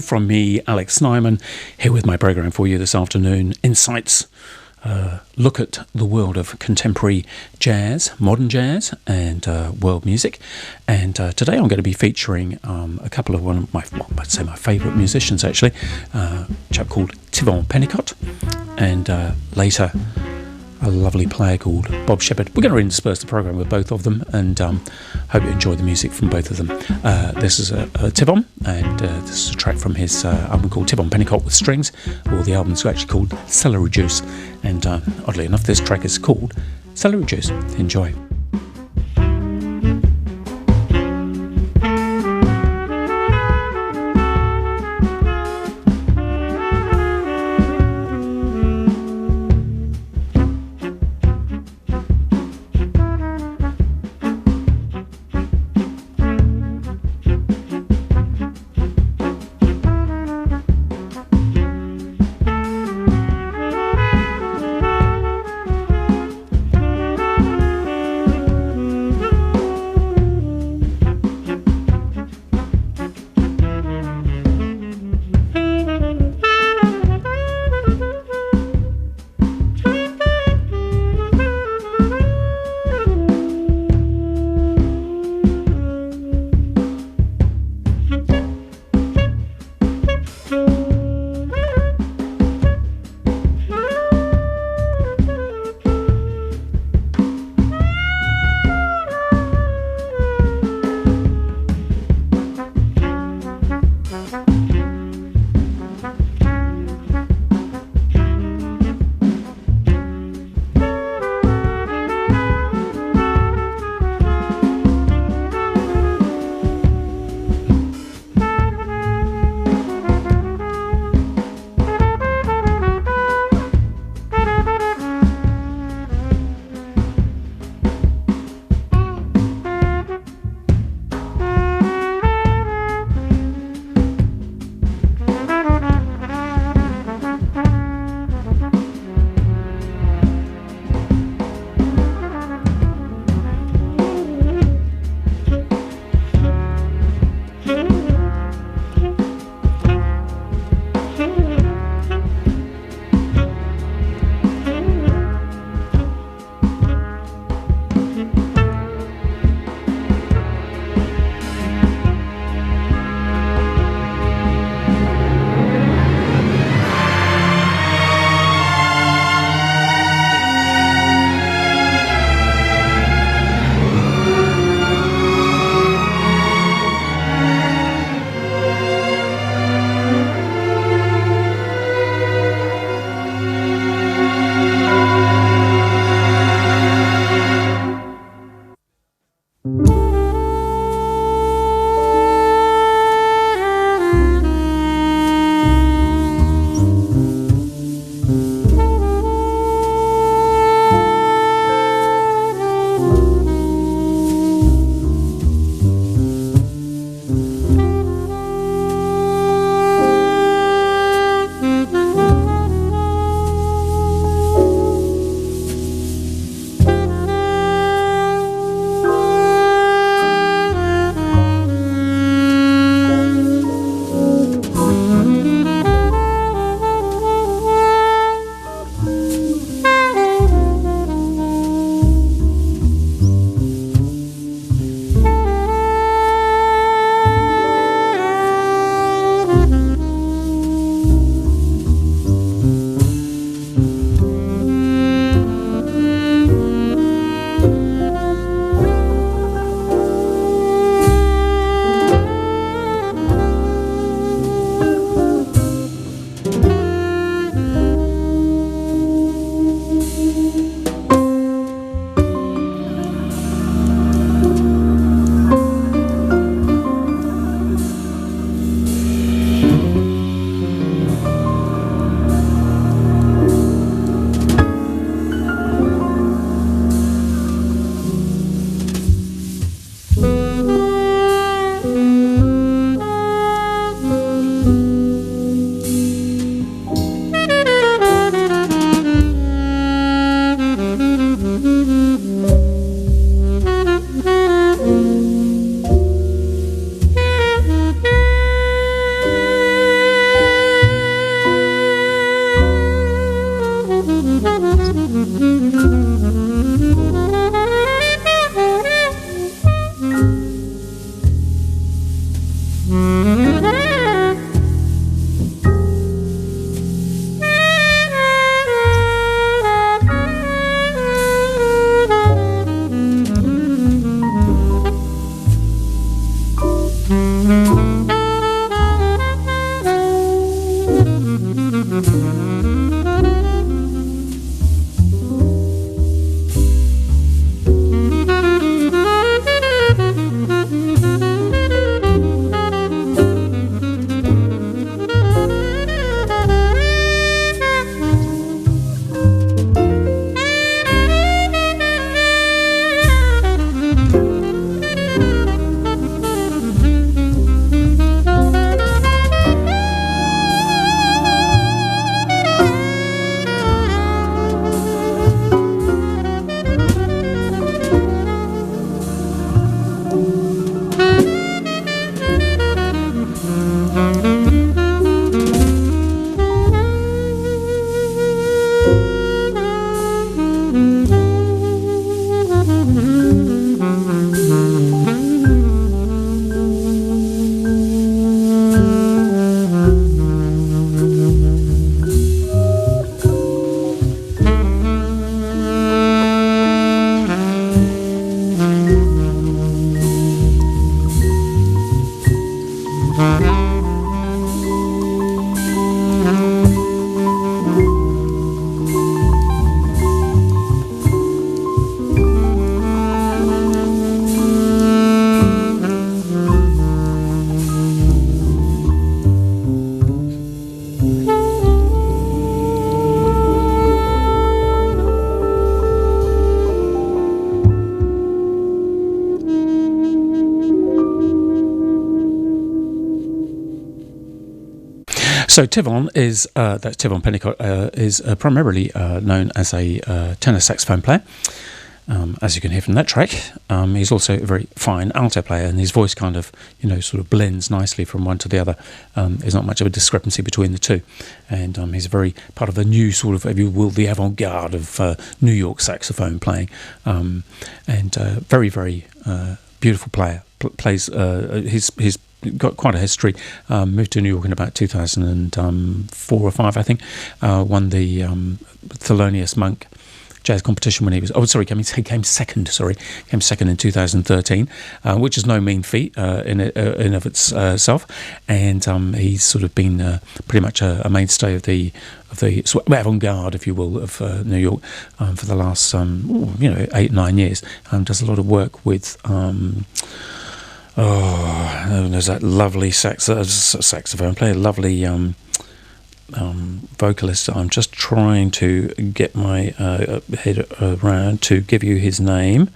From me, Alex Nyman, here with my program for you this afternoon, Insights. Look at the world of contemporary jazz, modern jazz, and world music. And today I'm going to be featuring a couple of my favourite musicians, actually. A chap called Tivon Pennicott, and later a lovely player called Bob Shepherd. We're going to intersperse the program with both of them, and hope you enjoy the music from both of them. This is Tivon, and this is a track from his album called Tivon Pennicott with Strings, or the album's actually called Celery Juice, and oddly enough this track is called Celery Juice. Enjoy. So Tivon is that's Tivon Pennicott is primarily known as a tenor saxophone player. As you can hear from that track, he's also a very fine alto player, and his voice kind of, sort of blends nicely from one to the other. There's not much of a discrepancy between the two, and he's very part of a new sort of, if you will, the avant-garde of New York saxophone playing, and very, very beautiful player. Plays he's got quite a history. Moved to New York in about 2004 or 5, I think. Won the Thelonious Monk jazz competition when he was came second in 2013, which is no mean feat in of itself, and he's sort of been pretty much a mainstay of the sort of avant-garde, if you will, of New York for the last 8-9 years. Does a lot of work with there's that lovely saxophone player, lovely vocalist. I'm just trying to get my head around to give you his name,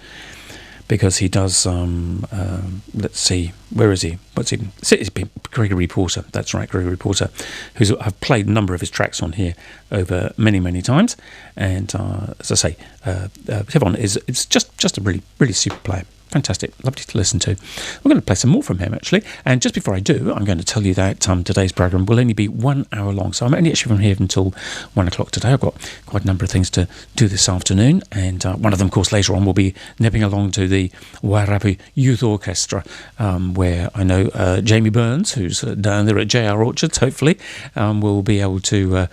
because he does let's see, where is he, it's Gregory Porter. That's right, Gregory Porter, who's I've played a number of his tracks on here over many times, and as I say, Tivon it's just a really super player. Fantastic, lovely to listen to. We're going to play some more from him, actually. And just before I do, I'm going to tell you that today's programme will only be 1 hour long. So I'm only actually from here until 1 o'clock today. I've got quite a number of things to do this afternoon. And one of them, of course, later on, will be nipping along to the Wairarapa Youth Orchestra, where I know Jamie Burns, who's down there at JR Orchards, hopefully, will be able to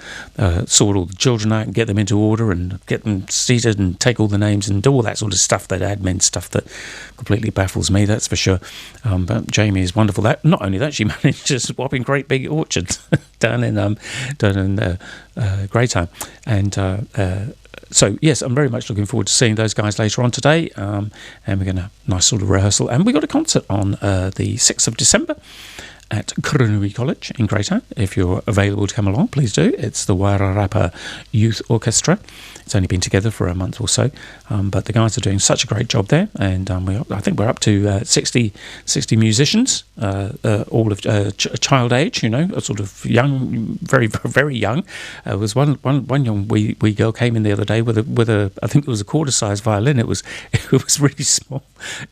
sort all the children out and get them into order and get them seated and take all the names and do all that sort of stuff, that admin stuff that completely baffles me, that's for sure. But Jamie is wonderful. That not only that, she manages to swap in great big orchards down in Greytown, and so yes, I'm very much looking forward to seeing those guys later on today. And we're going to have a nice sort of rehearsal, and we got a concert on the 6th of December at Cornwall College in Greytown. If you're available to come along, please do. It's the Wairarapa Youth Orchestra. It's only been together for a month or so, but the guys are doing such a great job there, and I think we're up to 60 musicians, all of child age, a sort of young, very, very young. There was one young wee girl came in the other day with a I think it was a quarter-size violin. It was really small.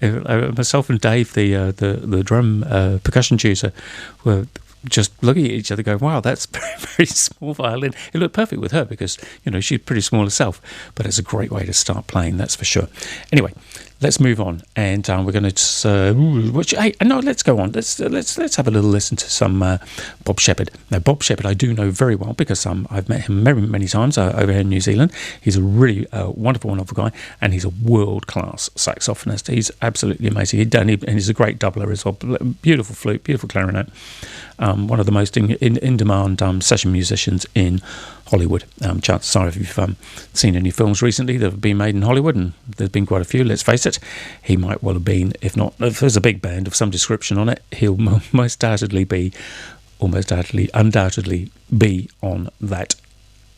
Myself and Dave, the drum percussion tutor, were just looking at each other going, wow, that's a very, very small violin. It looked perfect with her because, she's pretty small herself, but it's a great way to start playing, that's for sure. Anyway, let's move on, and we're going to let's go on. Let's have a little listen to some Bob Shepherd. Now, Bob Shepherd I do know very well because I've met him many times over here in New Zealand. He's a really wonderful guy, and he's a world-class saxophonist. He's absolutely amazing. And he's a great doubler as well. Beautiful flute, beautiful clarinet. One of the most in-demand session musicians in Hollywood. Chances are, if you've seen any films recently that have been made in Hollywood, and there's been quite a few, let's face it, he might well have been, if there's a big band of some description on it, he'll undoubtedly be on that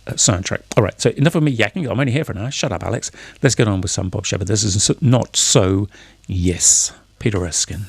soundtrack. All right, so enough of me yakking. I'm only here for an hour. Shut up, Alex. Let's get on with some Bob Shepherd. This is Not So Yes, Peter Erskine.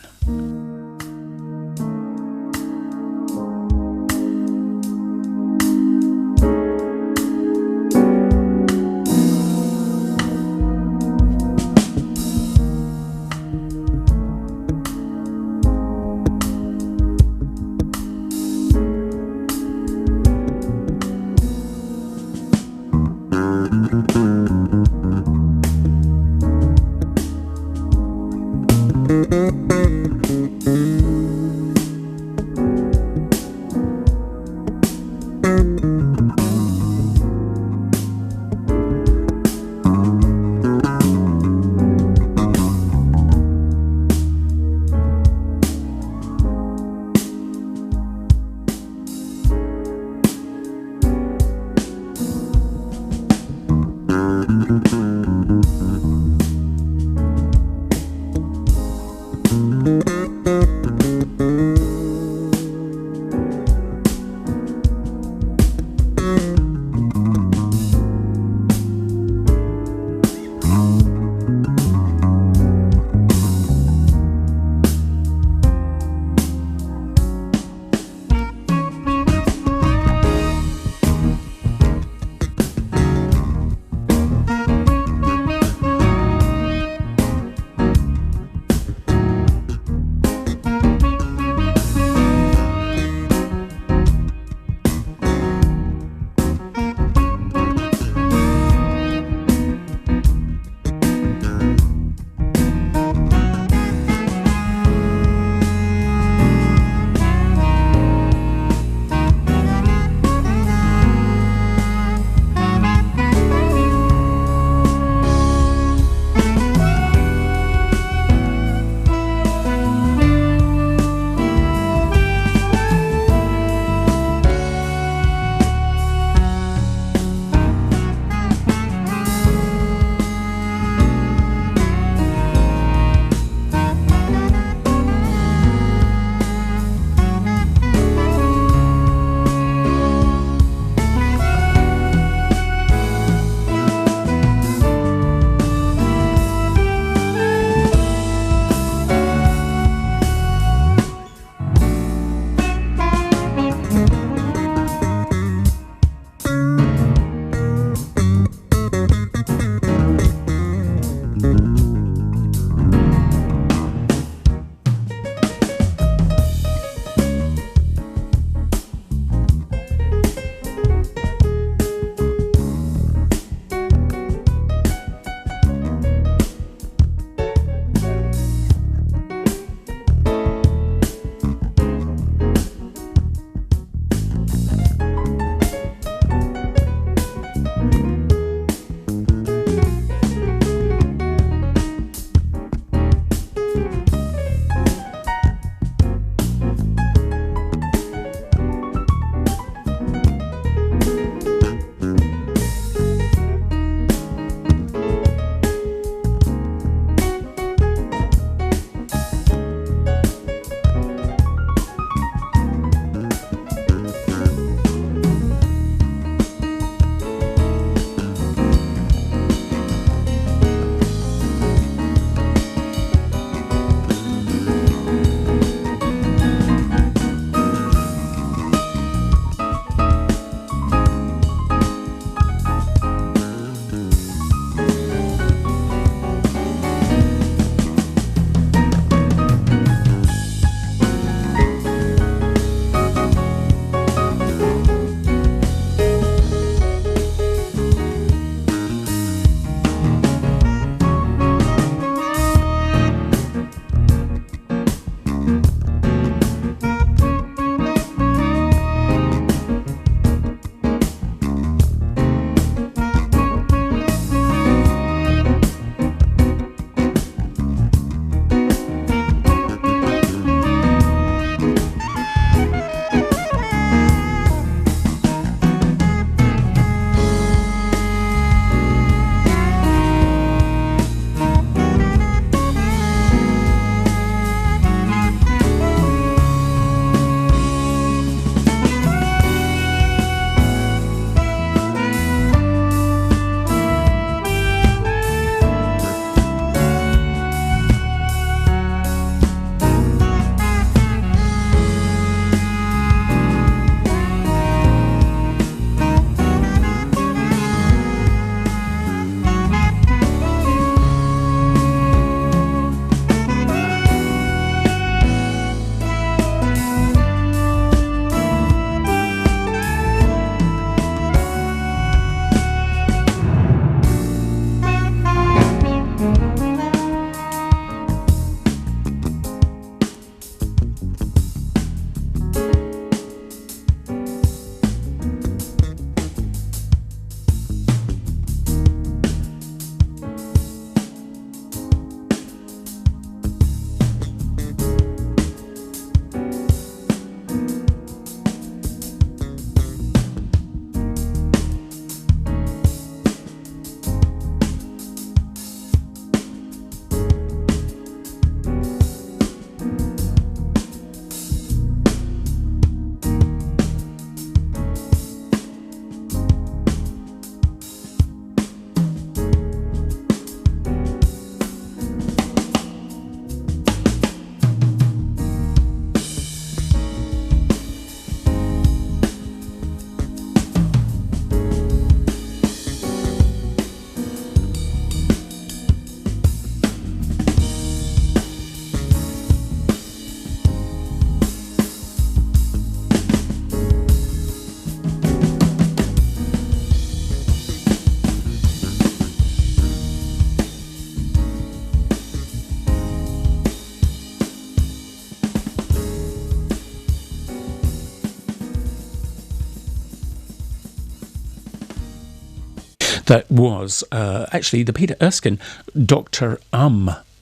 That was actually the Peter Erskine Dr.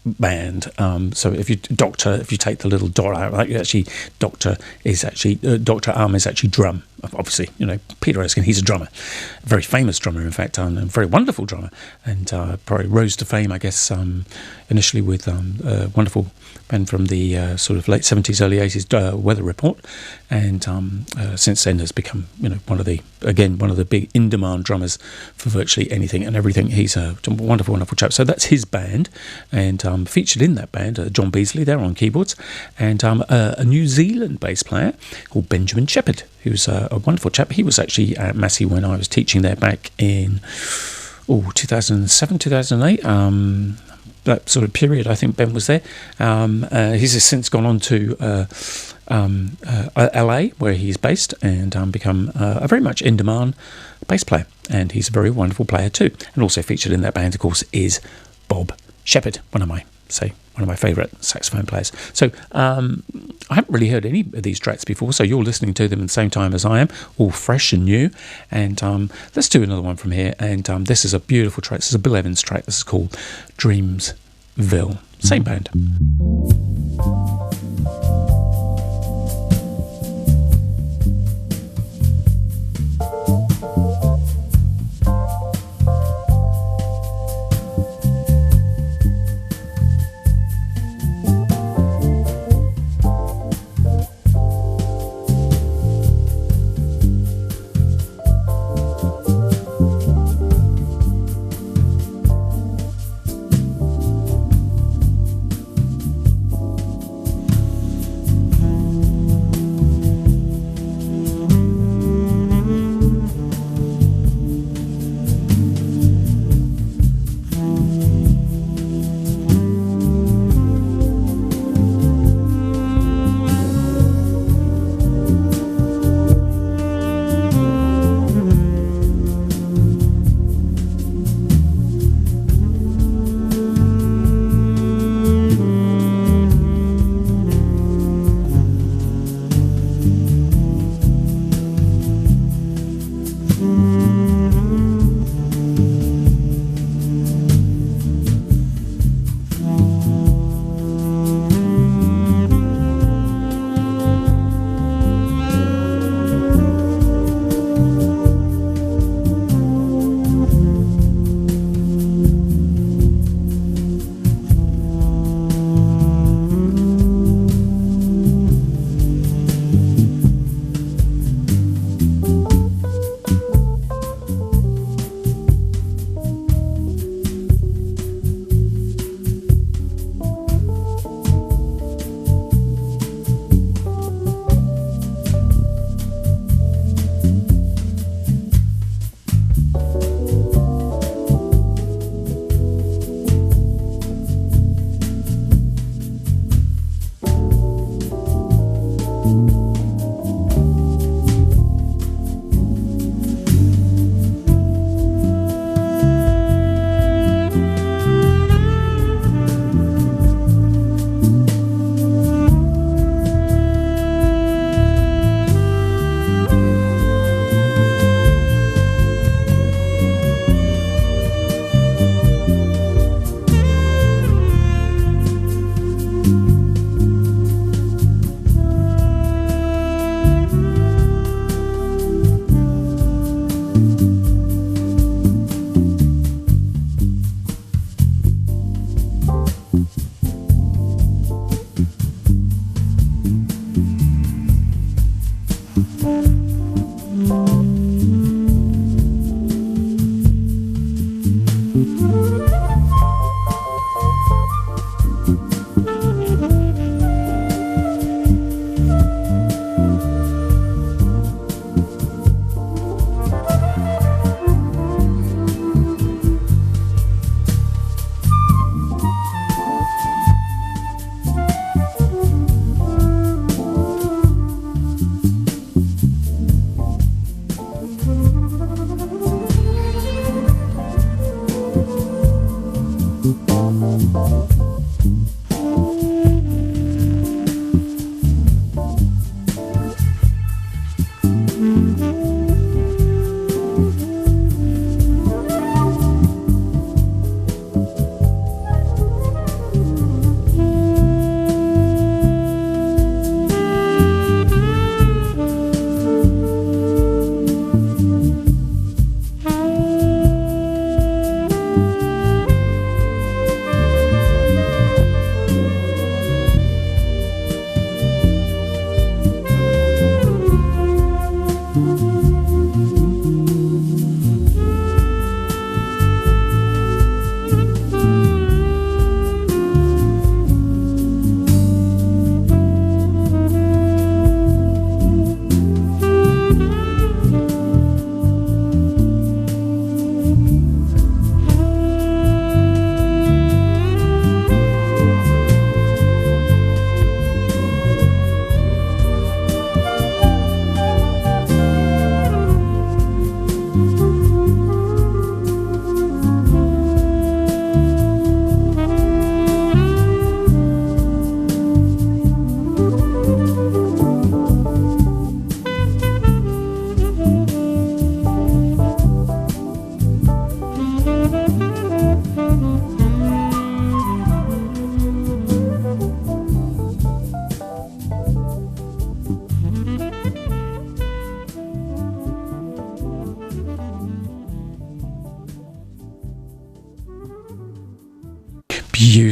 Band. So if you take the little dot out, like actually Dr. is actually Dr. is actually drum. Obviously, Peter Erskine, he's a drummer, a very famous drummer, in fact, and a very wonderful drummer, and probably rose to fame, I guess, initially with a wonderful band from the sort of late 70s, early 80s, Weather Report, and since then has become, one of the big in-demand drummers for virtually anything and everything. He's a wonderful, wonderful chap. So that's his band, and featured in that band, John Beasley there on keyboards, and a New Zealand bass player called Benjamin Shepherd, who's a wonderful chap. He was actually at Massey when I was teaching there back in 2007, 2008. That sort of period, I think Ben was there. He's since gone on to LA, where he's based, and become a very much in-demand bass player. And he's a very wonderful player too. And also featured in that band, of course, is Bob Shepherd, one of my favourite saxophone players. So I haven't really heard any of these tracks before, so you're listening to them at the same time as I am, all fresh and new. And let's do another one from here. And this is a beautiful track. This is a Bill Evans track. This is called Dreamsville. Same band.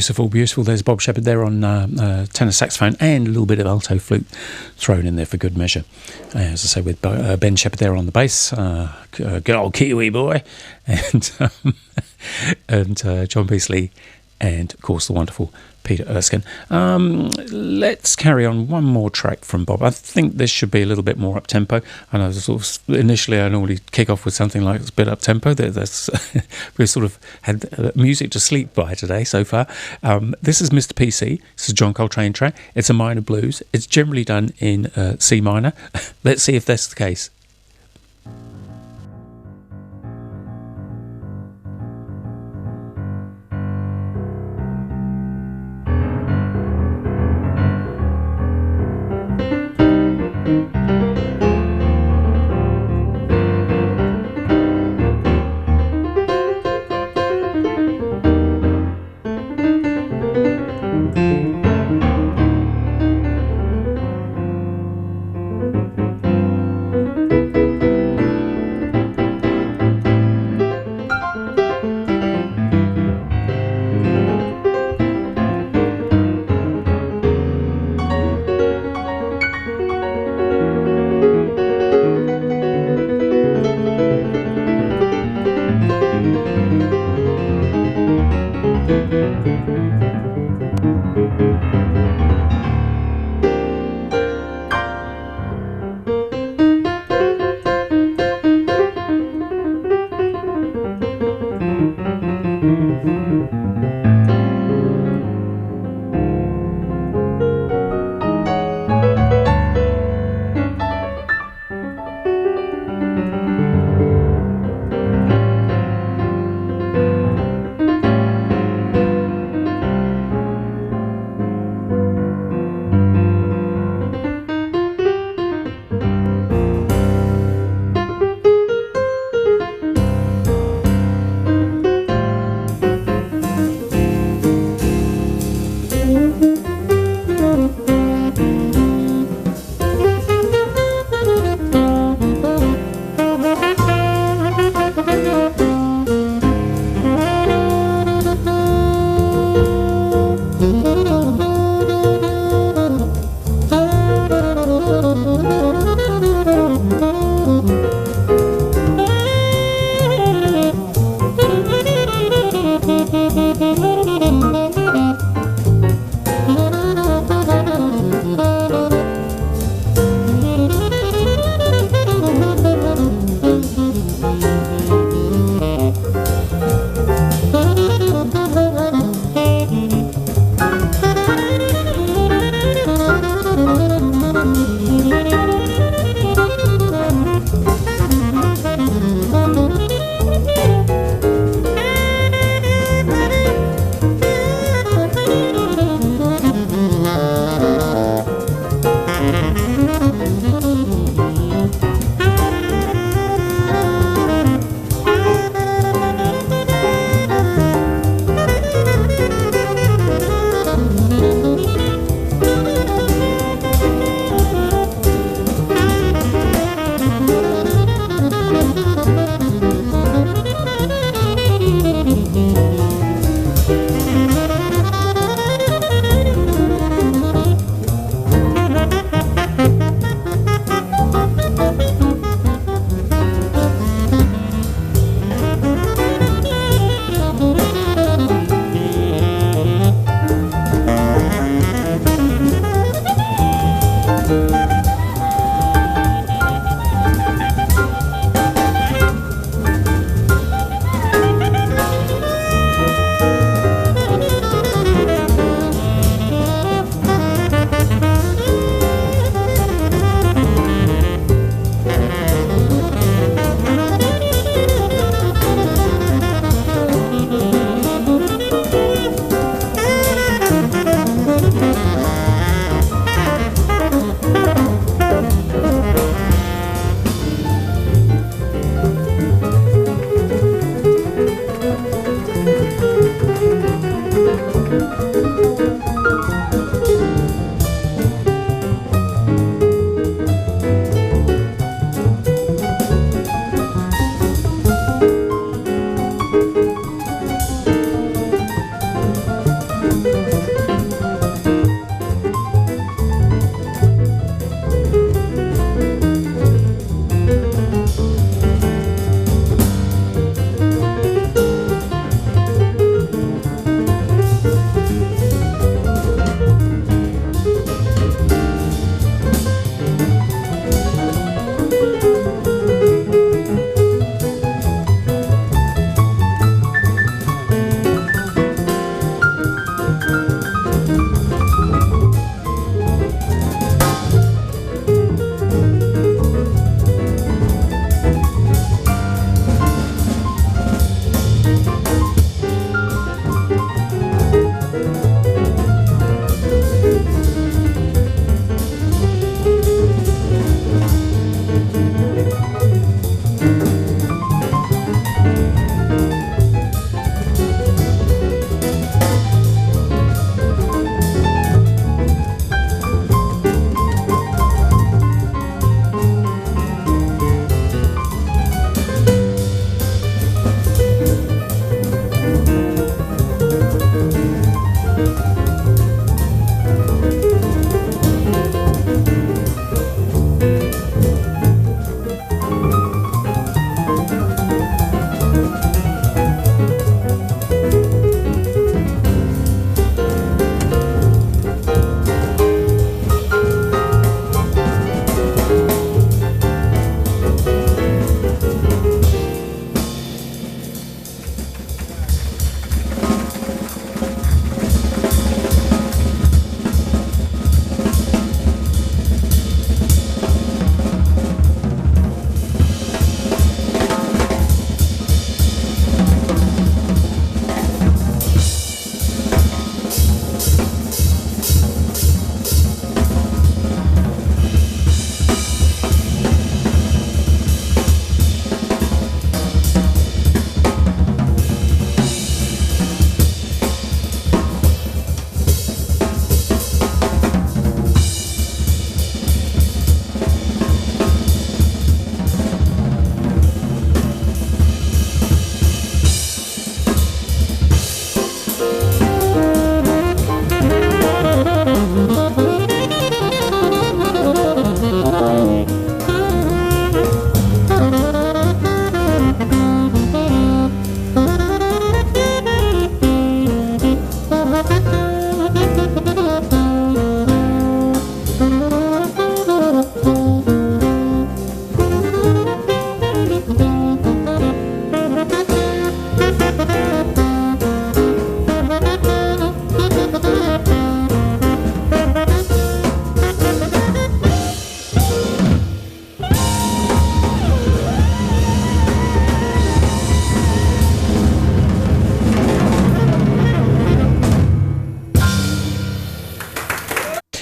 Beautiful, beautiful. There's Bob Shepherd there on tenor saxophone and a little bit of alto flute thrown in there for good measure. As I say, with Ben Shepherd there on the bass, good old Kiwi boy, and John Beasley, and of course the wonderful Peter Erskine. Let's carry on one more track from Bob. I think this should be a little bit more up tempo. I know initially I normally kick off with something like a bit up tempo. That's we've sort of had music to sleep by today so far. This is Mr. PC. This is a John Coltrane track. It's a minor blues. It's generally done in C minor. Let's see if that's the case.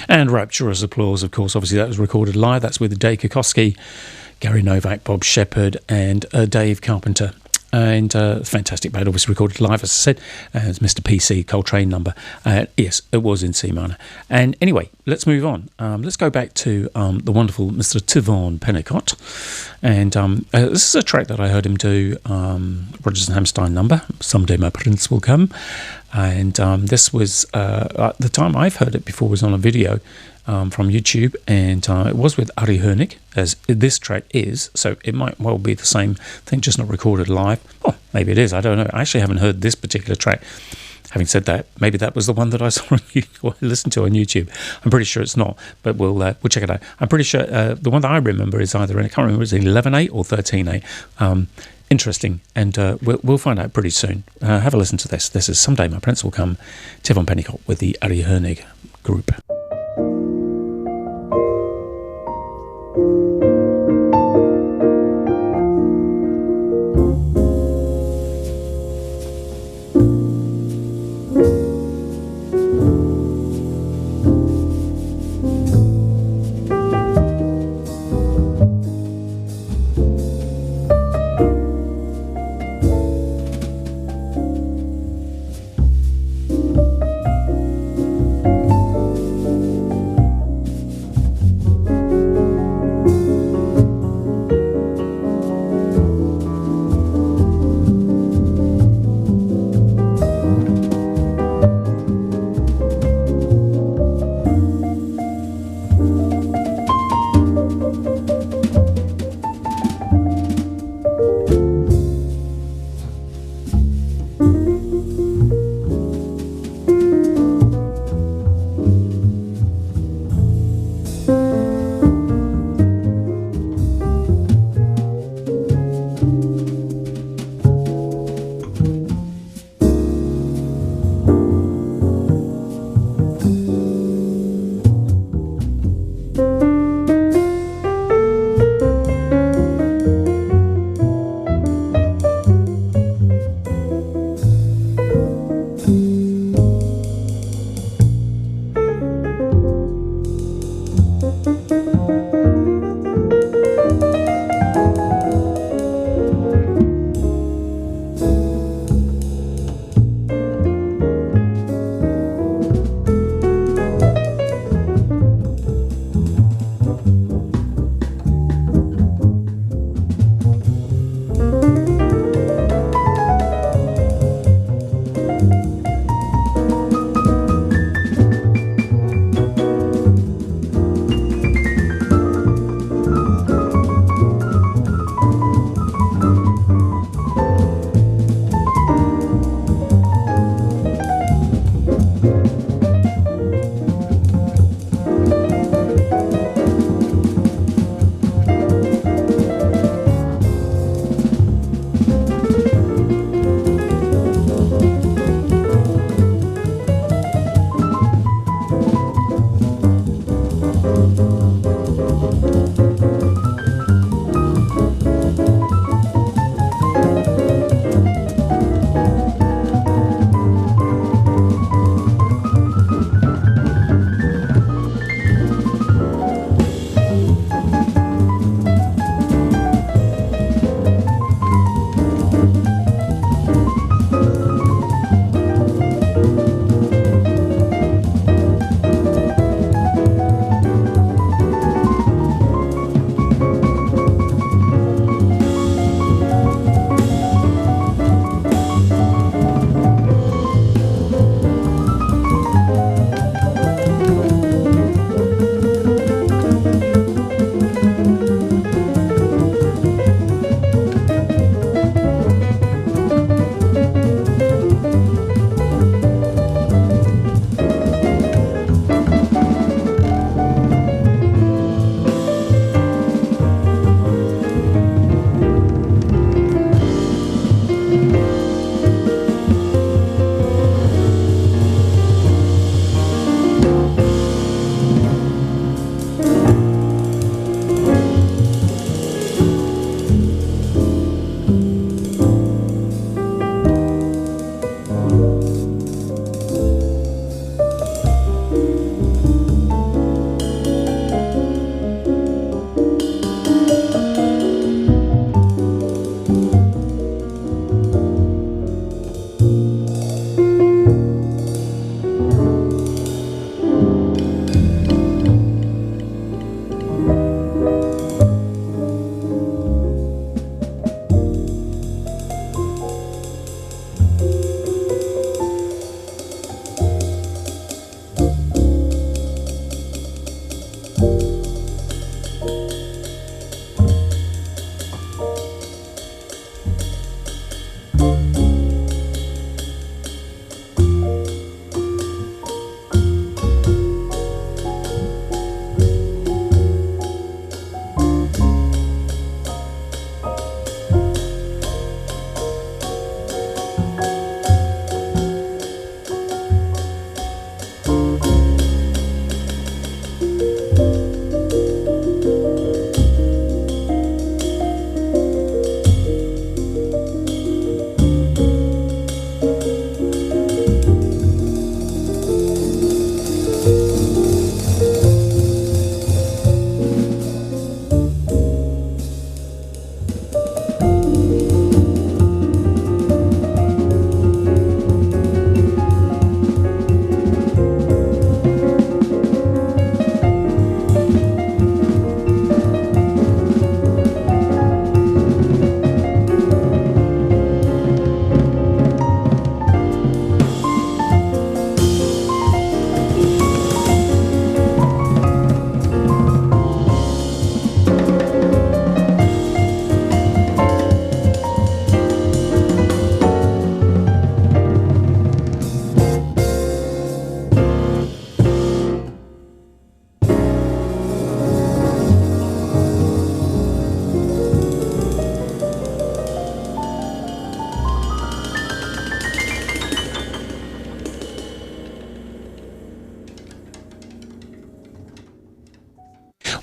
And rapturous applause, of course. Obviously, that was recorded live. That's with Dave Kokoski, Gary Novak, Bob Shepherd, and Dave Carpenter. And fantastic band, obviously recorded live, as I said, as Mr. PC Coltrane number. Yes, it was in C minor. And anyway, let's move on. Let's go back to the wonderful Mr. Tivon Pennicott. And this is a track that I heard him do, Rodgers and Hammerstein number, Someday My Prince Will Come. And this was, the time I've heard it before was on a video from YouTube, and it was with Ari Hoenig, as this track is, so it might well be the same thing, just not recorded live. Oh, maybe it is, I don't know. I actually haven't heard this particular track. Having said that, maybe that was the one that I saw or listened to on YouTube. I'm pretty sure it's not, but we'll check it out. I'm pretty sure the one that I remember is either I can't remember, it's 11/8 or 13/8. Interesting, and we'll find out pretty soon. Have a listen to this. This is Someday My Prince Will Come, Tivon Pennicott with the Ari Hoenig group.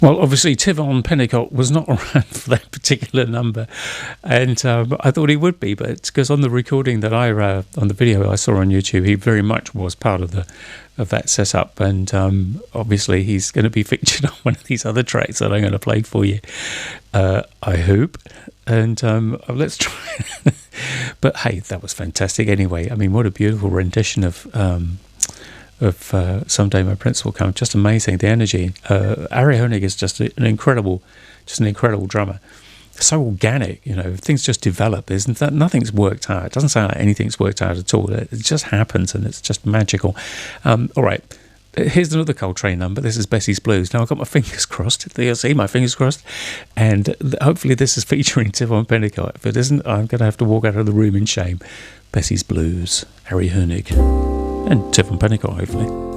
Well, obviously, Tivon Pennicott was not around for that particular number, and I thought he would be, but because on the recording that on the video I saw on YouTube, he very much was part of that setup, and obviously he's going to be featured on one of these other tracks that I'm going to play for you, I hope, and let's try. But hey, that was fantastic anyway. I mean, what a beautiful rendition of Someday My Prince Will Come. Just amazing, the energy. Ari Honig is just an incredible drummer. So organic, things just develop. Nothing's worked out. It doesn't sound like anything's worked out at all. It just happens, and it's just magical. All right, here's another Coltrane number. This is Bessie's Blues. Now, I've got my fingers crossed. You'll see my fingers crossed. And hopefully this is featuring Tivon Pennicott. If it isn't, I'm going to have to walk out of the room in shame. Bessie's Blues, Ari Honig, and Tivon Pennicott, hopefully.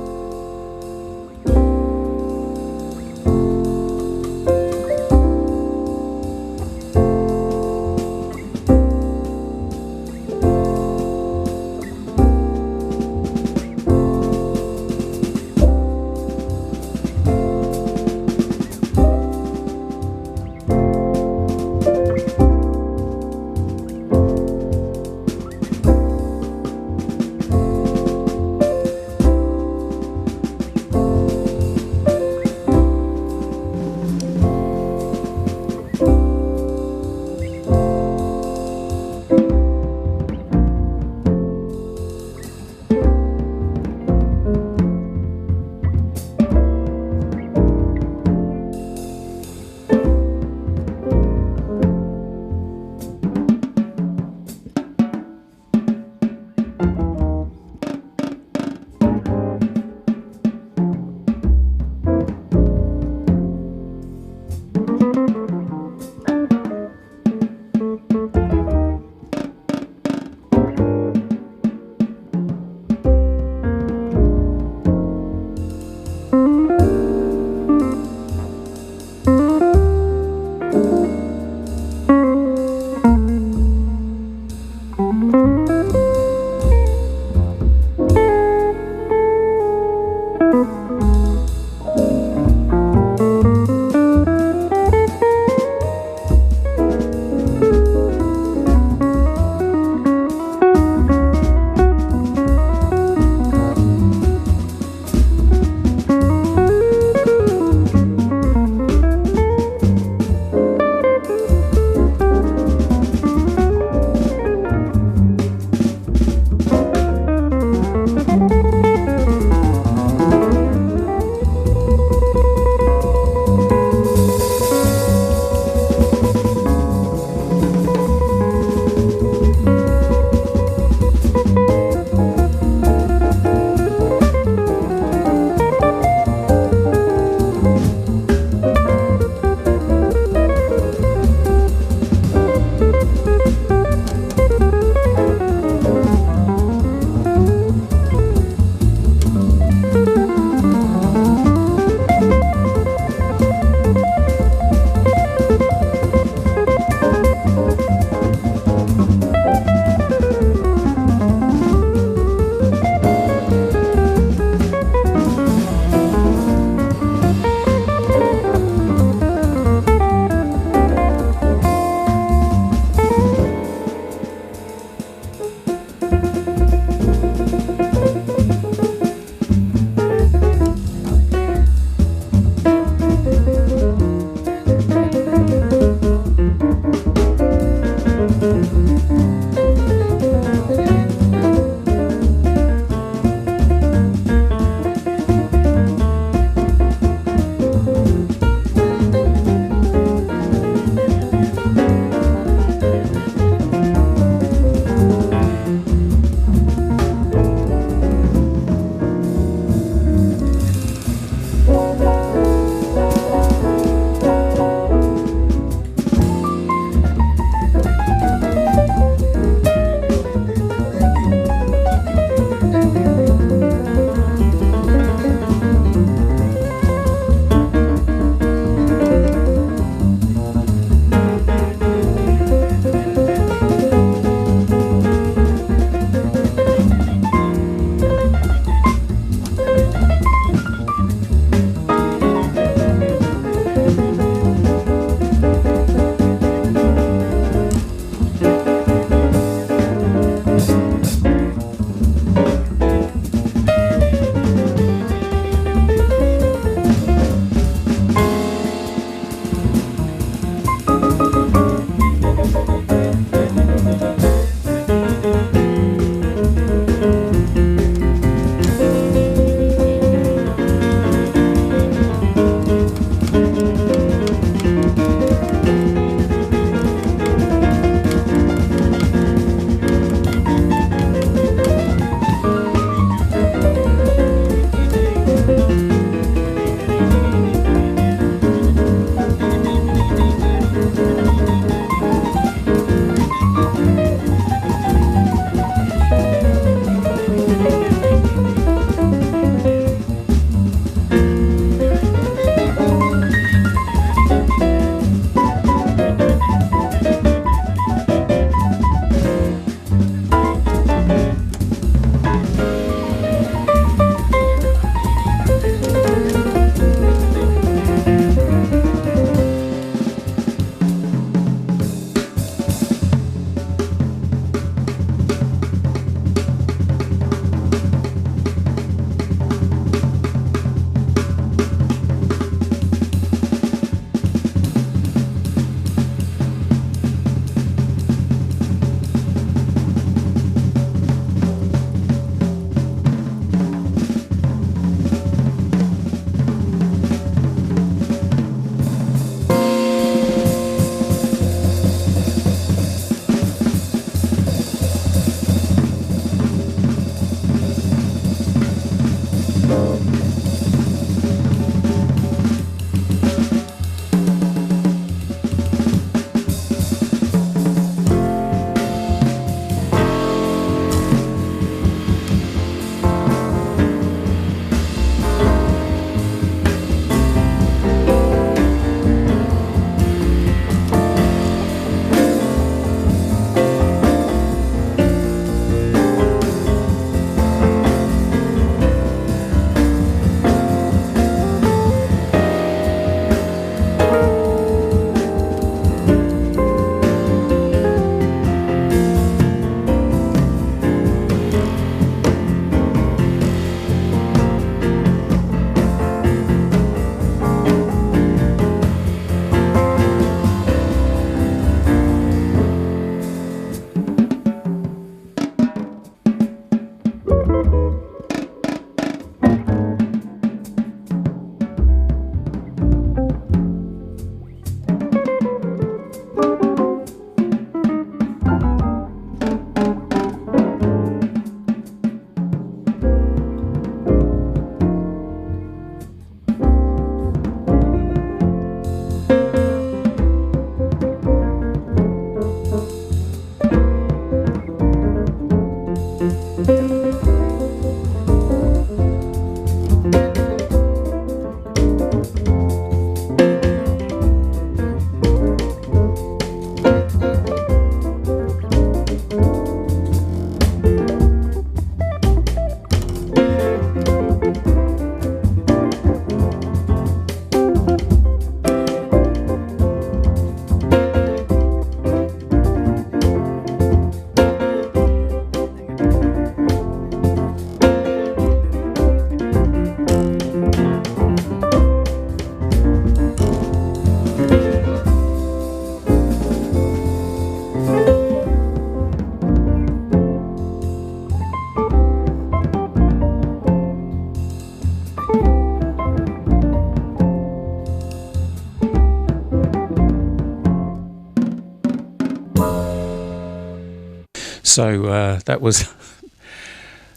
So that was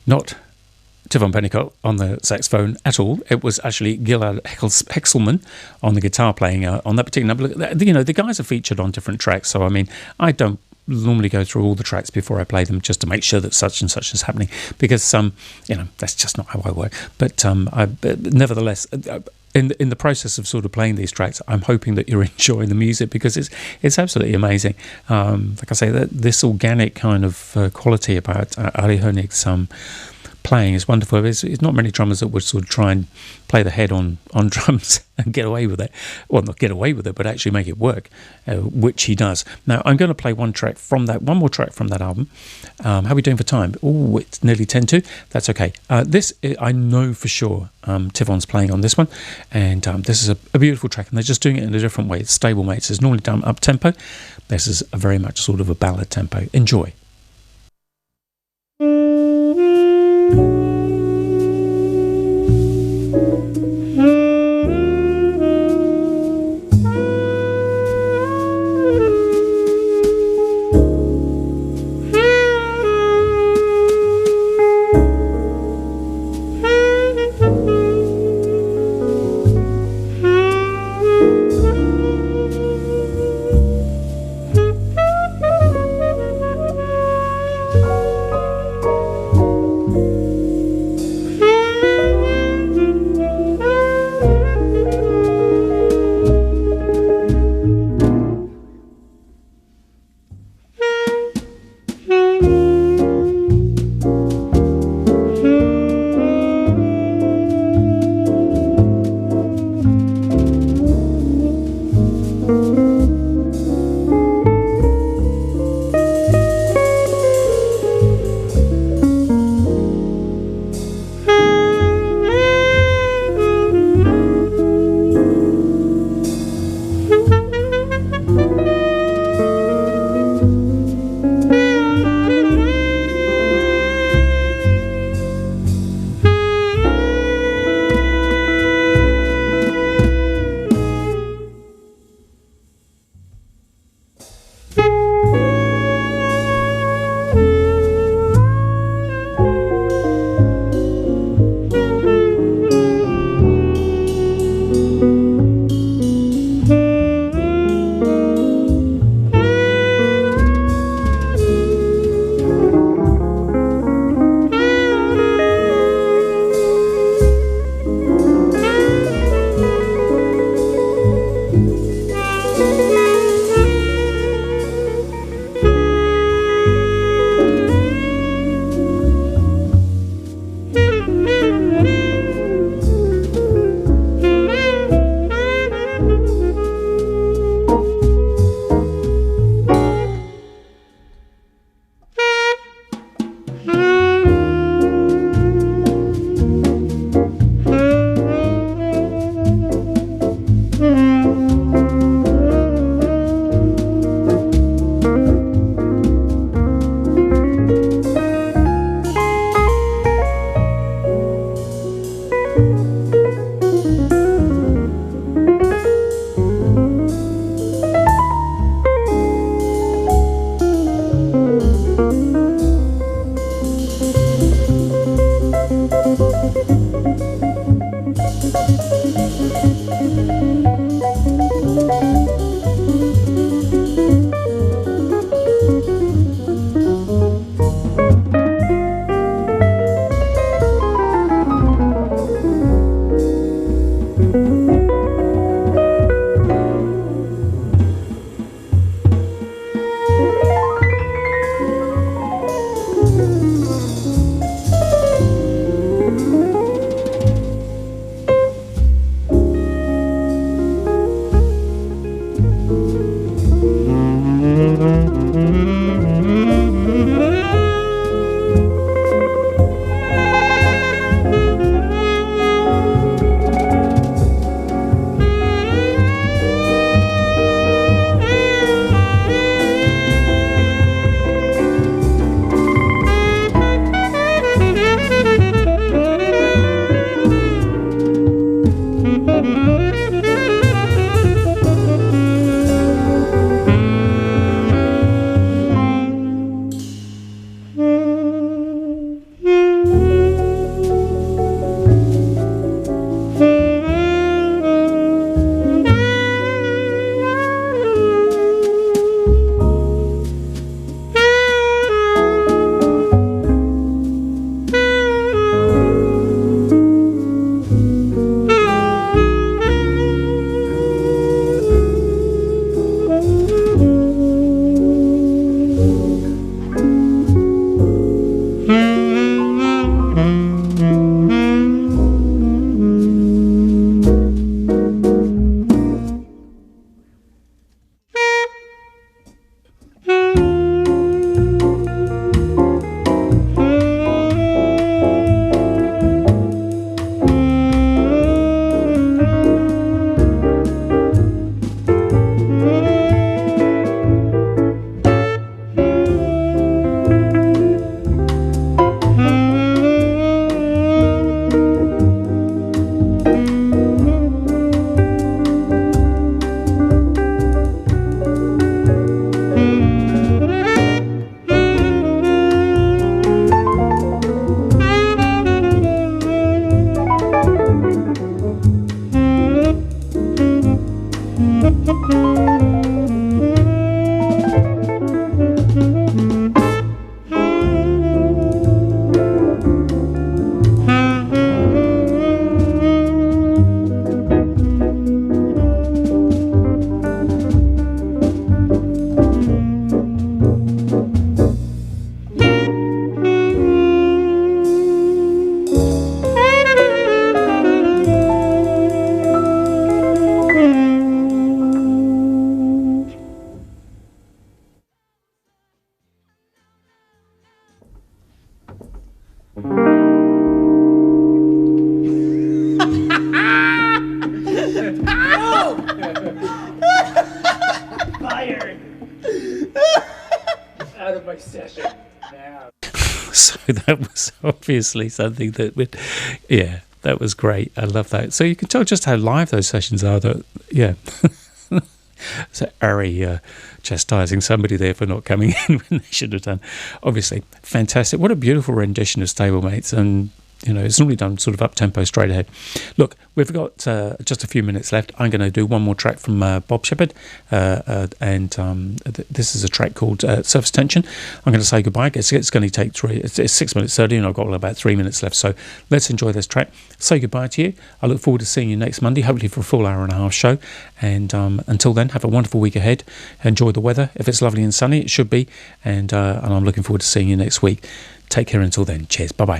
not Tivon Pennicott on the saxophone at all. It was actually Gilad Hexelman on the guitar playing on that particular number. You know, the guys are featured on different tracks, so I mean, I don't normally go through all the tracks before I play them just to make sure that such and such is happening, because you know, that's just not how I work. But nevertheless, in the process of sort of playing these tracks, I'm hoping that you're enjoying the music, because it's absolutely amazing. Like I say, this organic kind of quality about Ali Honig's playing is wonderful. There's not many drummers that would sort of try and play the head on drums and get away with it. Well, not get away with it, but actually make it work, which he does. Now, I'm going to play one more track from that album. How are we doing for time? Oh, it's nearly 10 to. That's okay. This, I know for sure, Tivon's playing on this one, and this is a beautiful track, and they're just doing it in a different way. It's stablemates. It's normally done up tempo. This is a very much sort of a ballad tempo. Enjoy. that was obviously something that would, yeah, that was great. I love that. So you can tell just how live those sessions are. That, yeah. So Ari chastising somebody there for not coming in when they should have done. Obviously, fantastic. What a beautiful rendition of Stablemates. And, you know, it's normally done sort of up-tempo, straight ahead. Look, we've got just a few minutes left. I'm going to do one more track from Bob Shepherd. This is a track called Surface Tension. I'm going to say goodbye. It's going to take it's 6 minutes 30, and I've got about 3 minutes left. So let's enjoy this track. Say goodbye to you. I look forward to seeing you next Monday, hopefully for a full hour and a half show. And until then, have a wonderful week ahead. Enjoy the weather. If it's lovely and sunny, it should be. And I'm looking forward to seeing you next week. Take care until then. Cheers. Bye-bye.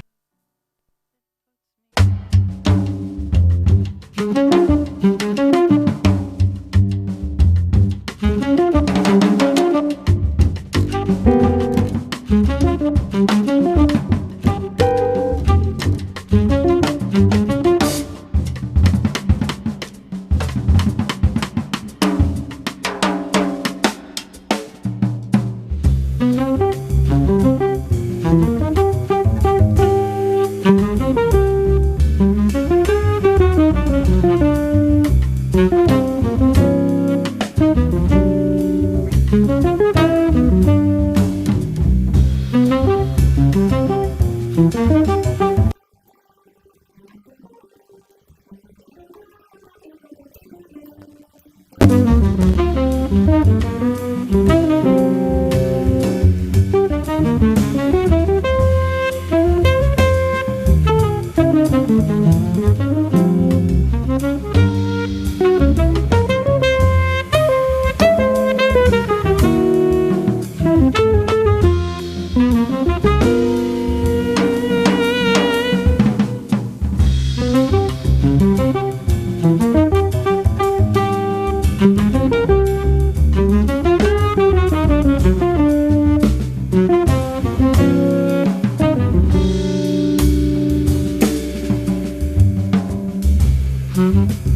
Mm-hmm.